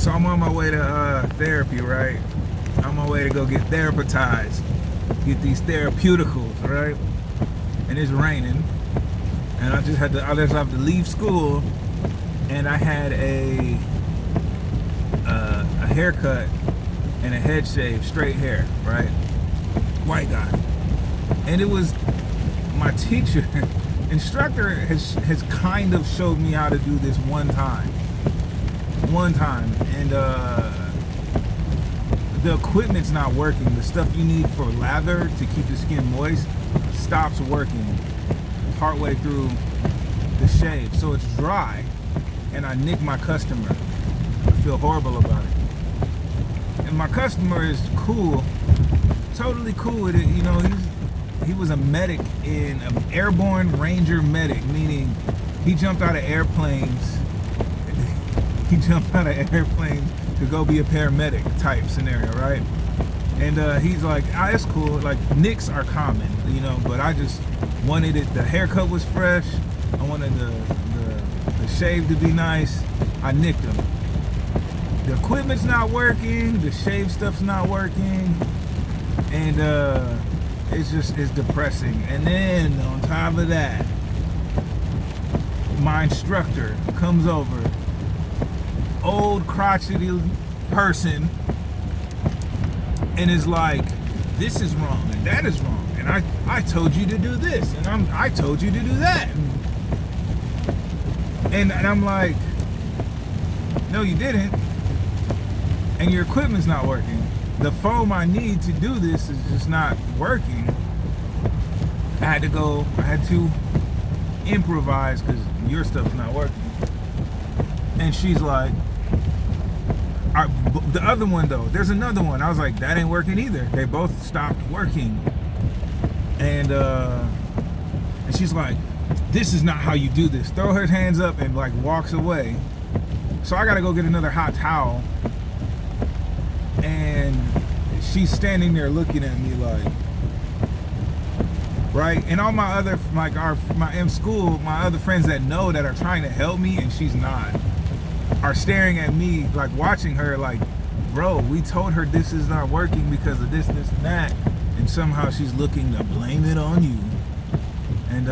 So I'm on my way to therapy, right? I'm on my way to go get therapized, get these therapeuticals, right? And it's raining, and I just have to leave school, and I had a haircut and a head shave, straight hair, right? White guy, and it was my teacher, instructor has kind of showed me how to do this one time, and the equipment's not working. The stuff you need for lather to keep the skin moist stops working partway through the shave, so it's dry, and I nick my customer. I feel horrible about it. And my customer is cool, totally cool with it. You know, he was a medic, in an airborne ranger medic, meaning he jumped out of airplanes. He jumped out of airplanes to go be a paramedic type scenario, right? And he's like, it's cool. Like, nicks are common, you know, but I just wanted it. The haircut was fresh. I wanted the shave to be nice. I nicked him. The equipment's not working. The shave stuff's not working. And it's depressing. And then on top of that, my instructor comes over, old crotchety person, and is like, this is wrong and that is wrong, and I told you to do this, and I told you to do that, and I'm like, no you didn't, and your equipment's not working. The foam I need to do this is just not working. I had to improvise because your stuff's not working. And she's like, the other one though, there's another one. I was like, that ain't working either. They both stopped working. And she's like, this is not how you do this. Throw her hands up and like walks away. So I gotta go get another hot towel. And she's standing there looking at me like, right? And all my other, in school, my other friends that know, that are trying to help me and she's not, are staring at me, like watching her like, bro, we told her this is not working because of this, this, and that, and somehow she's looking to blame it on you. And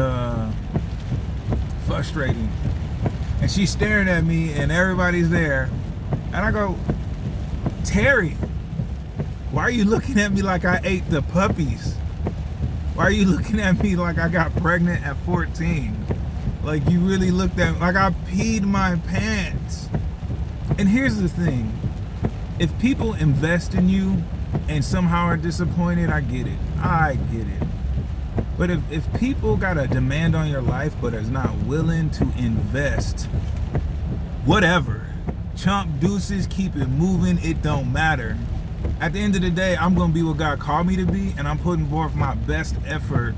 frustrating. And she's staring at me and everybody's there, and I go, Terry, why are you looking at me like I ate the puppies? Why are you looking at me like I got pregnant at 14? Like, you really looked at me like I peed my pants. And here's the thing. If people invest in you and somehow are disappointed, I get it. But if people got a demand on your life but is not willing to invest, whatever, chump deuces, keep it moving, it don't matter. At the end of the day, I'm going to be what God called me to be, and I'm putting forth my best effort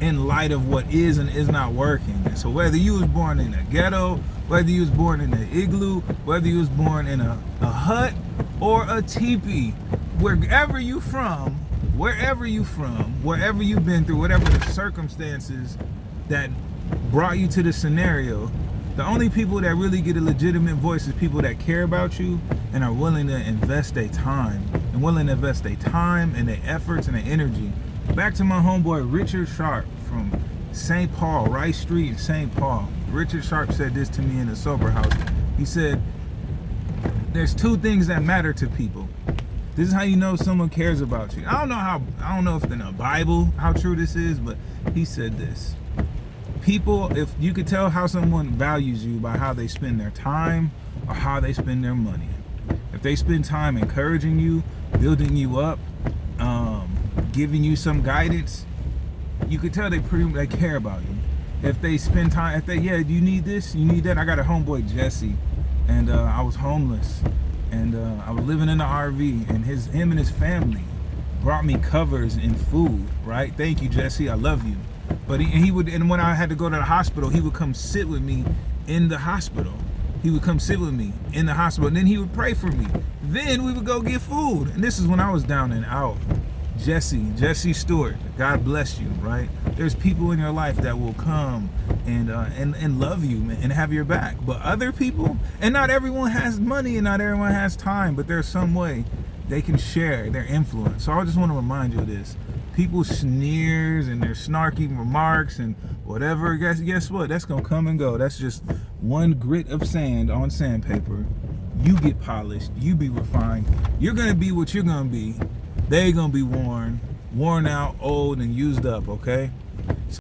in light of what is and is not working. And so whether you was born in a ghetto, whether you was born in an igloo, whether you was born in a hut or a teepee, wherever you've been through, whatever the circumstances that brought you to the scenario, the only people that really get a legitimate voice is people that care about you and are willing to invest their time and their efforts and their energy. Back to my homeboy Richard Sharp from St. Paul, Rice Street in St. Paul. Richard Sharp said this to me in the sober house. He said, there's two things that matter to people. This is how you know someone cares about you. I don't know if in the Bible how true this is, but he said this. People, if you could tell how someone values you by how they spend their time or how they spend their money. If they spend time encouraging you, building you up, giving you some guidance, you could tell they care about you. If they spend time, do you need this, you need that. I got a homeboy, Jesse, and I was homeless, and I was living in the RV, and him and his family brought me covers and food, right? Thank you, Jesse, I love you. But he would, and when I had to go to the hospital, he would come sit with me in the hospital. And then he would pray for me. Then we would go get food. And this is when I was down and out. Jesse Stewart, God bless you, right? There's people in your life that will come and love you and have your back. But other people, and not everyone has money and not everyone has time, but there's some way they can share their influence. So I just want to remind you of this. People's sneers and their snarky remarks and whatever, guess what? That's going to come and go. That's just one grit of sand on sandpaper. You get polished. You be refined. You're going to be what you're going to be. They're going to be worn out, old, and used up, okay?